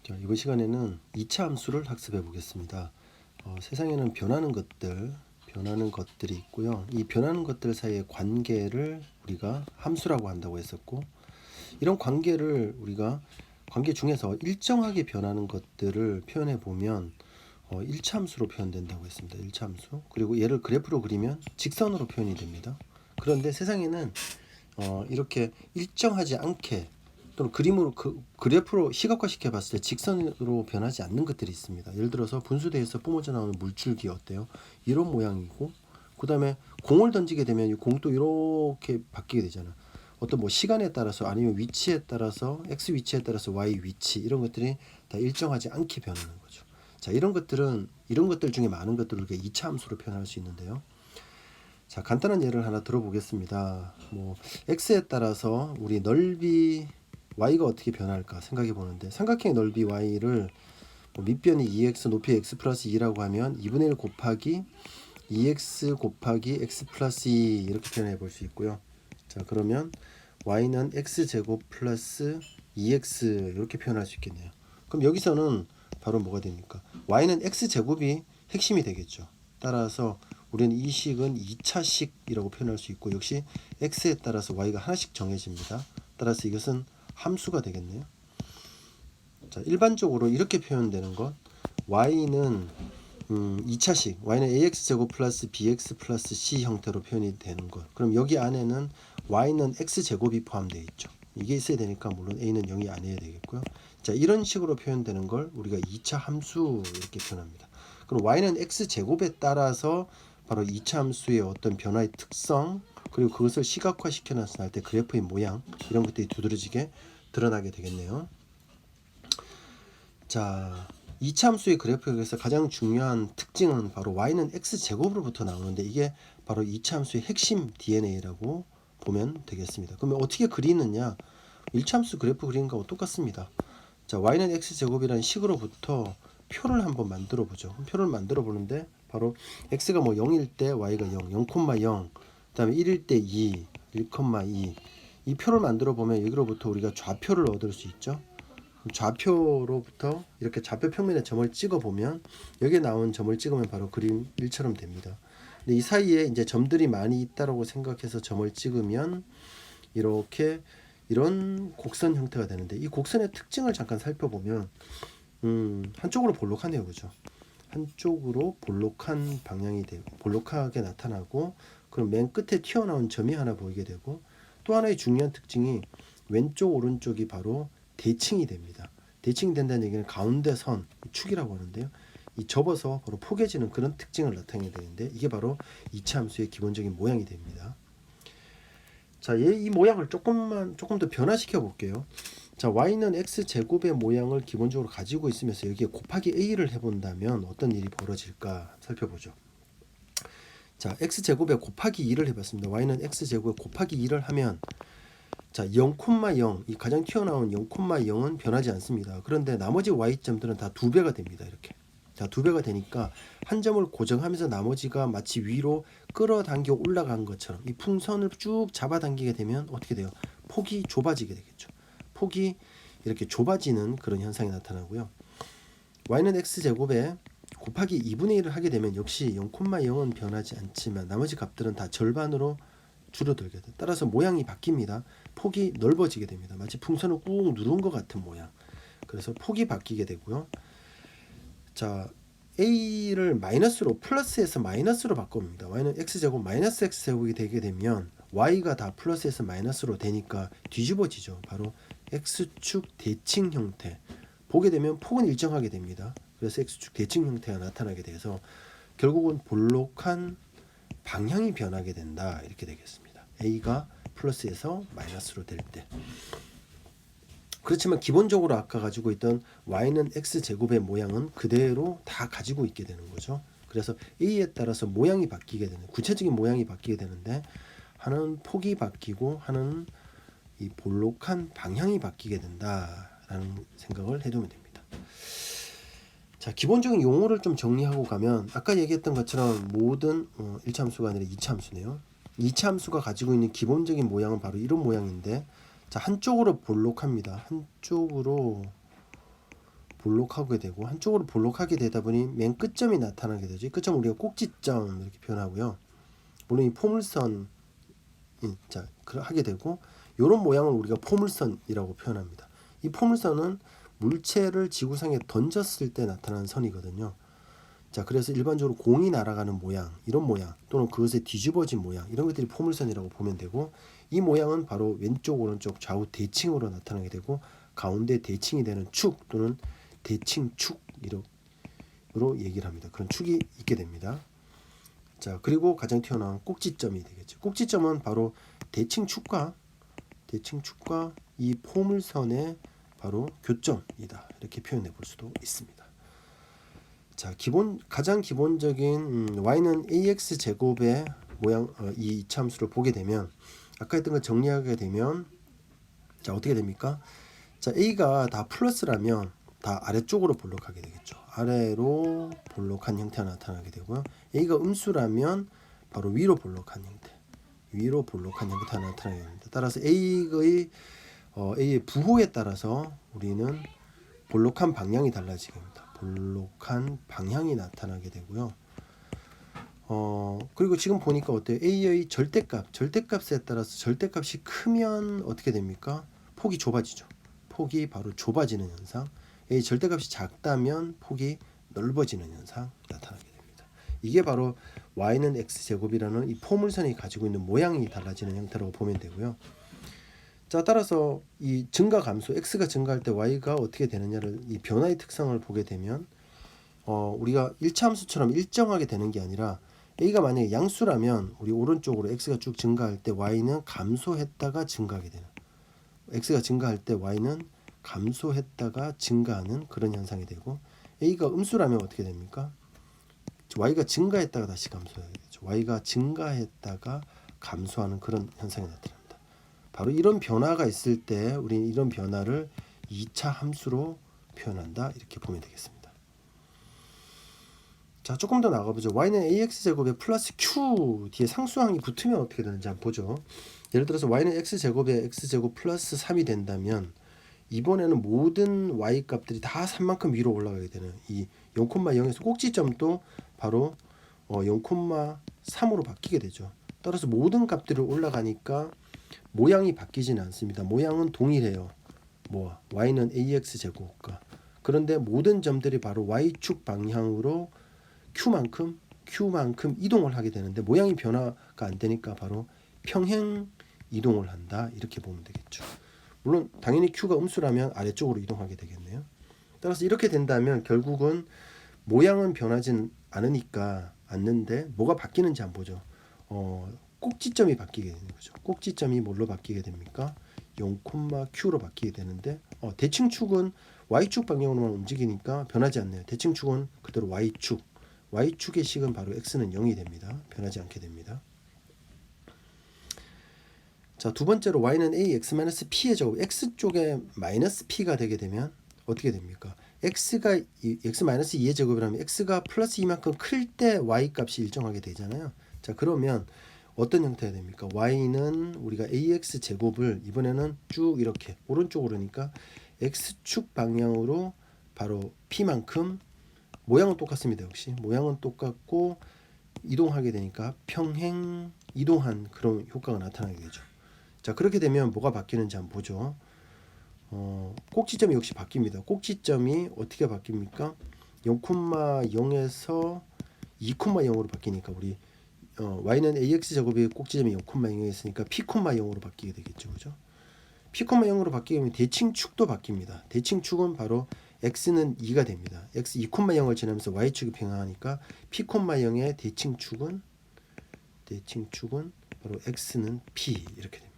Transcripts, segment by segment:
자, 이번 시간에는 2차 함수를 학습해 보겠습니다. 세상에는 변하는 것들이 있고요. 이 변하는 것들 사이의 관계를 우리가 함수라고 한다고 했었고, 이런 관계를 우리가 관계 중에서 일정하게 변하는 것들을 표현해 보면 1차 함수로 표현된다고 했습니다. 1차 함수. 그리고 얘를 그래프로 그리면 직선으로 표현이 됩니다. 그런데 세상에는 이렇게 일정하지 않게 또는 그림으로 그래프로 시각화시켜 봤을 때 직선으로 변하지 않는 것들이 있습니다. 예를 들어서 분수대에서 뿜어져 나오는 물줄기 어때요? 이런 모양이고, 그 다음에 공을 던지게 되면 이 공도 이렇게 바뀌게 되잖아. 어떤 뭐 시간에 따라서 아니면 위치에 따라서 x 위치에 따라서 y 위치 이런 것들이 다 일정하지 않게 변하는 거죠. 자, 이런 것들 중에 많은 것들을 우리가 2차 함수로 표현할 수 있는데요. 자, 간단한 예를 하나 들어보겠습니다. 뭐 x에 따라서 우리 넓이 y가 어떻게 변할까 생각해 보는데, 삼각형의 넓이 y를 뭐 밑변이 2x 높이 x 플러스 2라고 하면 2분의 1 곱하기 2x 곱하기 x 플러스 2 이렇게 표현해 볼 수 있고요. 자, 그러면 y는 x제곱 플러스 2x 이렇게 표현할 수 있겠네요. 그럼 여기서는 바로 뭐가 됩니까? y는 x제곱이 핵심이 되겠죠. 따라서 우리는 이 식은 2차식이라고 표현할 수 있고, 역시 x에 따라서 y가 하나씩 정해집니다. 따라서 이것은 함수가 되겠네요. 자, 일반적으로 이렇게 표현되는 것, y는 2차식, y는 ax제곱 플러스 bx 플러스 c 형태로 표현이 되는 것. 그럼 여기 안에는 y는 x제곱이 포함되어 있죠. 이게 있어야 되니까 물론 a는 0이 아니어야 되겠고요. 자, 이런 식으로 표현되는 걸 우리가 2차 함수 이렇게 표현합니다. 그럼 y는 x제곱에 따라서 바로 2차 함수의 어떤 변화의 특성, 그리고 그것을 시각화시켜 놨을 때 그래프의 모양, 이런 것들이 두드러지게 드러나게 되겠네요. 자, 2차 함수의 그래프에서 가장 중요한 특징은 바로 y는 x제곱으로부터 나오는데, 이게 바로 2차 함수의 핵심 DNA라고 보면 되겠습니다. 그러면 어떻게 그리느냐? 1차 함수 그래프 그리는 거하고 똑같습니다. 자, y는 x제곱이라는 식으로부터 표를 한번 만들어 보죠. 표를 만들어 보는데, 바로 x가 뭐 0일 때 y가 0, 0,0, 그 다음에 1일 때 2, 1,2. 이 표를 만들어 보면 여기로부터 우리가 좌표를 얻을 수 있죠. 좌표로부터 이렇게 좌표 평면에 점을 찍어 보면, 여기에 나온 점을 찍으면 바로 그림 1처럼 됩니다. 근데 이 사이에 이제 점들이 많이 있다고 생각해서 점을 찍으면 이렇게 이런 곡선 형태가 되는데, 이 곡선의 특징을 잠깐 살펴보면 한쪽으로 볼록하네요, 그죠? 한쪽으로 볼록한 방향이 되고 볼록하게 나타나고, 그럼 맨 끝에 튀어나온 점이 하나 보이게 되고, 또 하나의 중요한 특징이 왼쪽 오른쪽이 바로 대칭이 됩니다. 대칭이 된다는 얘기는 가운데 선, 축이라고 하는데요. 이 접어서 바로 포개지는 그런 특징을 나타내게 되는데, 이게 바로 2차 함수의 기본적인 모양이 됩니다. 자, 이 모양을 조금 더 변화시켜 볼게요. 자, y는 x제곱의 모양을 기본적으로 가지고 있으면서 여기에 곱하기 a를 해본다면 어떤 일이 벌어질까 살펴보죠. 자, x제곱에 곱하기 2를 해봤습니다. y는 x제곱에 곱하기 2를 하면, 자, 0,0, 이 가장 튀어나온 0,0은 변하지 않습니다. 그런데 나머지 y점들은 다 2배가 됩니다. 이렇게. 자, 2배가 되니까 한 점을 고정하면서 나머지가 마치 위로 끌어당겨 올라간 것처럼 이 풍선을 쭉 잡아당기게 되면 어떻게 돼요? 폭이 좁아지게 되겠죠. 폭이 이렇게 좁아지는 그런 현상이 나타나고요. y는 x제곱에 곱하기 2분의 1을 하게 되면 역시 0,0은 변하지 않지만 나머지 값들은 다 절반으로 줄어들게 돼. 따라서 모양이 바뀝니다. 폭이 넓어지게 됩니다. 마치 풍선을 꾹 누른 것 같은 모양. 그래서 폭이 바뀌게 되고요. 자, a를 마이너스로 플러스에서 마이너스로 바꿉니다. y는 x제곱 마이너스 x제곱이 되게 되면 y가 다 플러스에서 마이너스로 되니까 뒤집어지죠. 바로 x축 대칭 형태. 보게 되면 폭은 일정하게 됩니다. 그래서 x축 대칭 형태가 나타나게 돼서 결국은 볼록한 방향이 변하게 된다, 이렇게 되겠습니다. a가 플러스에서 마이너스로 될 때. 그렇지만 기본적으로 아까 가지고 있던 y는 x제곱의 모양은 그대로 다 가지고 있게 되는 거죠. 그래서 a에 따라서 모양이 바뀌게 되는, 구체적인 모양이 바뀌게 되는데, 하나는 폭이 바뀌고 하나는 이 볼록한 방향이 바뀌게 된다라는 생각을 해두면 됩니다. 자, 기본적인 용어를 좀 정리하고 가면, 아까 얘기했던 것처럼 모든 1차 함수가 아니라 2차 함수네요. 2차 함수가 가지고 있는 기본적인 모양은 바로 이런 모양인데, 자, 한쪽으로 볼록합니다. 한쪽으로 볼록하게 되고 한쪽으로 볼록하게 되다 보니 맨 끝점이 나타나게 되죠. 이 끝점 우리가 꼭지점 이렇게 표현하고요. 물론 이 포물선 자 하게 되고 이런 모양을 우리가 포물선이라고 표현합니다. 이 포물선은 물체를 지구상에 던졌을 때 나타나는 선이거든요. 자 그래서 일반적으로 공이 날아가는 모양 이런 모양 또는 그것에 뒤집어진 모양 이런 것들이 포물선이라고 보면 되고 이 모양은 바로 왼쪽 오른쪽 좌우 대칭으로 나타나게 되고 가운데 대칭이 되는 축 또는 대칭축으로 얘기를 합니다. 그런 축이 있게 됩니다. 자 그리고 가장 튀어나온 꼭지점이 되겠죠. 꼭지점은 바로 대칭축과 이 포물선의 바로 교점이다 이렇게 표현해 볼 수도 있습니다. 자 가장 기본적인 y는 ax 제곱의 모양 이 이차함수를 보게 되면 아까 했던 거 정리하게 되면 자 어떻게 됩니까? 자 a가 다 플러스라면 다 아래쪽으로 볼록하게 되겠죠. 아래로 볼록한 형태가 나타나게 되고요. a가 음수라면 바로 위로 볼록한 형태가 나타나게 됩니다. 따라서 a의 부호에 따라서 우리는 볼록한 방향이 달라지게 됩니다. 볼록한 방향이 나타나게 되고요. 그리고 지금 보니까 어때요? a의 절대값에 따라서 절대값이 크면 어떻게 됩니까? 폭이 좁아지죠. 폭이 바로 좁아지는 현상. a 절대값이 작다면 폭이 넓어지는 현상 나타나게 됩니다. 이게 바로 y는 x제곱이라는 이 포물선이 가지고 있는 모양이 달라지는 형태라고 보면 되고요. 자 따라서 이 증가 감소 x가 증가할 때 y가 어떻게 되느냐를 이 변화의 특성을 보게 되면 우리가 1차 함수처럼 일정하게 되는 게 아니라 a가 만약에 양수라면 우리 오른쪽으로 x가 쭉 증가할 때 y는 감소했다가 증가하게 되는 x가 증가할 때 y는 감소했다가 증가하는 그런 현상이 되고 a가 음수라면 어떻게 됩니까? y가 증가했다가 다시 감소하게 되죠. y가 증가했다가 감소하는 그런 현상이 나타납니다. 바로 이런 변화가 있을 때 우리는 이런 변화를 2차 함수로 표현한다 이렇게 보면 되겠습니다. 자 조금 더 나가보죠. y는 ax제곱에 플러스 q 뒤에 상수항이 붙으면 어떻게 되는지 한번 보죠. 예를 들어서 y는 x제곱에 x제곱 플러스 3이 된다면 이번에는 모든 y 값들이 다 3만큼 위로 올라가게 되는 이 0,0에서 꼭지점도 바로 0,3으로 바뀌게 되죠. 따라서 모든 값들이 올라가니까 모양이 바뀌지는 않습니다. 모양은 동일해요. y는 ax제곱과 그런데 모든 점들이 바로 y축 방향으로 q만큼 이동을 하게 되는데 모양이 변화가 안 되니까 바로 평행 이동을 한다 이렇게 보면 되겠죠. 물론 당연히 q가 음수라면 아래쪽으로 이동하게 되겠네요. 따라서 이렇게 된다면 결국은 모양은 변하진 않는데 뭐가 바뀌는지 한번 보죠. 꼭지점이 바뀌게 되는 거죠. 꼭지점이 뭘로 바뀌게 됩니까? 0,q로 바뀌게 되는데 대칭축은 y축 방향으로만 움직이니까 변하지 않네요. 대칭축은 그대로 y축의 식은 바로 x는 0이 됩니다. 변하지 않게 됩니다. 자, 두 번째로 y는 ax-p의 제곱 x쪽에 마이너스 p가 되게 되면 어떻게 됩니까? x가 x-2의 제곱이라면 x가 플러스 2만큼 클 때 y 값이 일정하게 되잖아요. 자, 그러면 어떤 형태가 됩니까? y는 우리가 ax 제곱을 이번에는 쭉 이렇게 오른쪽으로니까 x축 방향으로 바로 p만큼 모양은 똑같습니다. 역시 모양은 똑같고 이동하게 되니까 평행 이동한 그런 효과가 나타나게 되죠. 자 그렇게 되면 뭐가 바뀌는지 한번 보죠. 꼭지점이 역시 바뀝니다. 꼭지점이 어떻게 바뀝니까? 0,0에서 2,0으로 바뀌니까 우리 y는 ax 제곱의 꼭지점이 0,0에 있으니까 p,0으로 바뀌게 되겠죠. 그죠? p,0으로 바뀌게 되면 대칭축도 바뀝니다. 대칭축은 바로 x는 2가 됩니다. x 2,0을 지나면서 y축이 평행하니까 p,0의 대칭축은 바로 x는 p 이렇게 됩니다.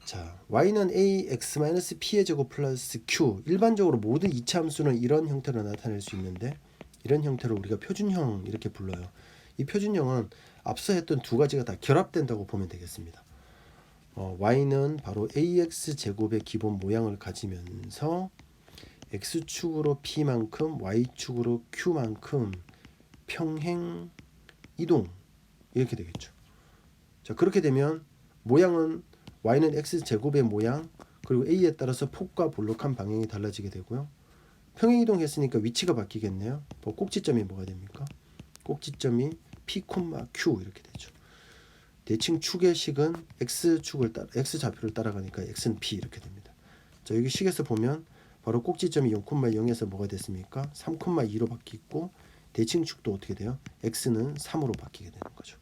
자, y는 ax-p의 제곱 플러스 q. 일반적으로 모든 2차 함수는 이런 형태로 나타낼 수 있는데 이런 형태를 우리가 표준형 이렇게 불러요. 이 표준형은 앞서 했던 두 가지가 다 결합된다고 보면 되겠습니다. y는 바로 ax 제곱의 기본 모양을 가지면서 x축으로 p만큼 y축으로 q만큼 평행 이동 이렇게 되겠죠. 자, 그렇게 되면 모양은 y는 x 제곱의 모양 그리고 a에 따라서 폭과 볼록한 방향이 달라지게 되고요. 평행이동했으니까 위치가 바뀌겠네요. 뭐 꼭지점이 뭐가 됩니까? 꼭지점이 P, Q 이렇게 되죠. 대칭 축의 식은 X 좌표를 따라가니까 X는 P 이렇게 됩니다. 자, 여기 식에서 보면 바로 꼭지점이 0,0에서 뭐가 됐습니까? 3,2로 바뀌고 대칭 축도 어떻게 돼요? X는 3으로 바뀌게 되는 거죠.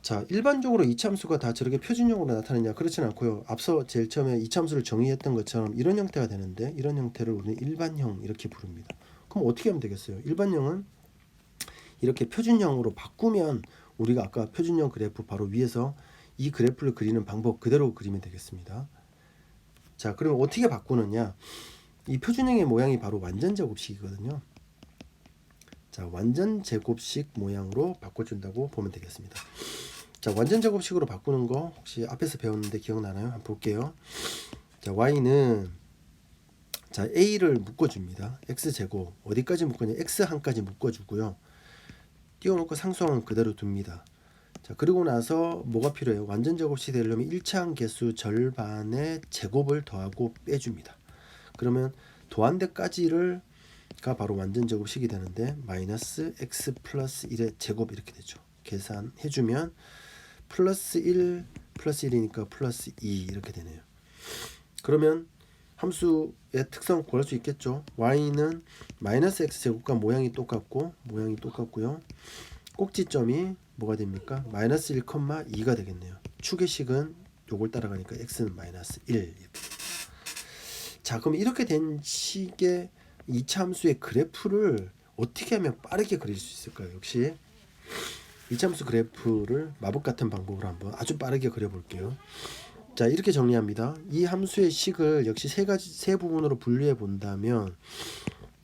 자, 일반적으로 이차함수가 다 저렇게 표준형으로 나타나냐? 그렇진 않고요. 앞서 제일 처음에 이차함수를 정의했던 것처럼 이런 형태가 되는데 이런 형태를 우리는 일반형 이렇게 부릅니다. 그럼 어떻게 하면 되겠어요? 일반형은 이렇게 표준형으로 바꾸면 우리가 아까 표준형 그래프 바로 위에서 이 그래프를 그리는 방법 그대로 그리면 되겠습니다. 자, 그럼 어떻게 바꾸느냐? 이 표준형의 모양이 바로 완전제곱식이거든요. 자, 완전제곱식 모양으로 바꿔준다고 보면 되겠습니다. 자, 완전제곱식으로 바꾸는 거 혹시 앞에서 배웠는데 기억나나요? 한번 볼게요. 자, y는 자 a를 묶어줍니다. x제곱 어디까지 묶었냐? x1까지 묶어주고요. 띄워놓고 상수항은 그대로 둡니다. 자, 그리고 나서 뭐가 필요해요? 완전제곱식이 되려면 1차항 개수 절반의 제곱을 더하고 빼줍니다. 그러면 더한 데까지를 가 바로 완전제곱식이 되는데 마이너스 x 플러스 1의 제곱 이렇게 되죠. 계산해주면 플러스 1 플러스 1이니까 플러스 2 이렇게 되네요. 그러면 함수의 특성 구할 수 있겠죠. y는 마이너스 x제곱과 모양이 똑같고요. 꼭지점이 뭐가 됩니까? 마이너스 1,2가 되겠네요. 축의 식은 요걸 따라가니까 x는 마이너스 1 이렇게 됩니다. 자, 그럼 이렇게 된 식의 이차함수의 그래프를 어떻게 하면 빠르게 그릴 수 있을까요? 역시 이차함수 그래프를 마법 같은 방법으로 한번 아주 빠르게 그려볼게요. 자, 이렇게 정리합니다. 이 함수의 식을 역시 세 부분으로 분류해 본다면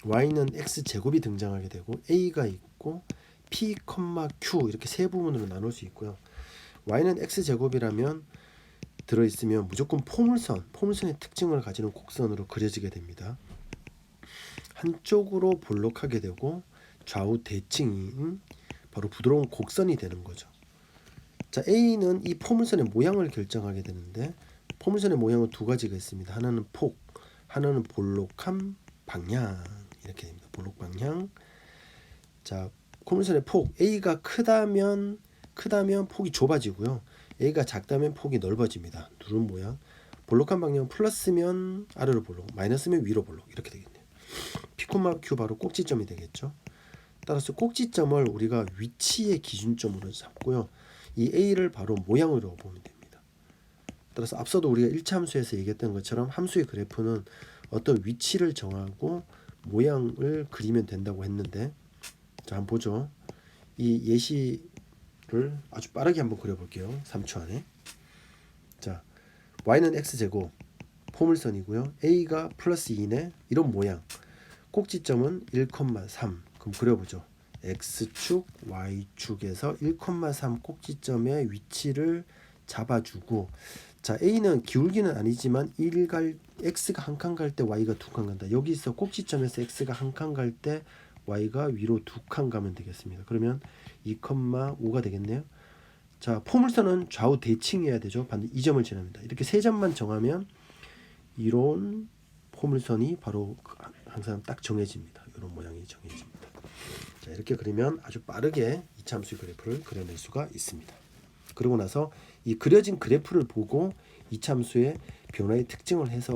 y는 x제곱이 등장하게 되고 a가 있고 p, q 이렇게 세 부분으로 나눌 수 있고요. y는 x제곱이라면 들어있으면 무조건 포물선의 특징을 가지는 곡선으로 그려지게 됩니다. 한쪽으로 볼록하게 되고 좌우 대칭인 바로 부드러운 곡선이 되는 거죠. 자, A는 이 포물선의 모양을 결정하게 되는데 포물선의 모양은 두 가지가 있습니다. 하나는 폭, 하나는 볼록한 방향 이렇게 됩니다. 볼록 방향. 자, 포물선의 폭 A가 크다면 폭이 좁아지고요. A가 작다면 폭이 넓어집니다. 누른 모양. 볼록한 방향은 플러스면 아래로 볼록, 마이너스면 위로 볼록 이렇게 되겠네요. P, Q 바로 꼭지점이 되겠죠. 따라서 꼭지점을 우리가 위치의 기준점으로 잡고요. 이 A를 바로 모양으로 보면 됩니다. 따라서 앞서도 우리가 1차 함수에서 얘기했던 것처럼 함수의 그래프는 어떤 위치를 정하고 모양을 그리면 된다고 했는데 자, 한번 보죠. 이 예시를 아주 빠르게 한번 그려볼게요. 3초 안에. 자, y는 x제곱 포물선이고요. a가 플러스 2네. 이런 모양. 꼭지점은 1,3. 그럼 그려보죠. x축, y축에서 1,3 꼭지점의 위치를 잡아주고 자, a는 기울기는 아니지만 x가 한 칸 갈 때 y가 두 칸 간다. 여기서 꼭지점에서 x가 한 칸 갈 때 y가 위로 두 칸 가면 되겠습니다. 그러면 2,5가 되겠네요. 자, 포물선은 좌우 대칭해야 되죠. 반드시 이 점을 지납니다. 이렇게 세 점만 정하면 이런 포물선이 바로 항상 딱 정해집니다. 이런 모양이 정해집니다. 자, 이렇게 그리면 아주 빠르게 이차함수의 그래프를 그려낼 수가 있습니다. 그러고 나서 이 그려진 그래프를 보고 이차함수의 변화의 특징을 해서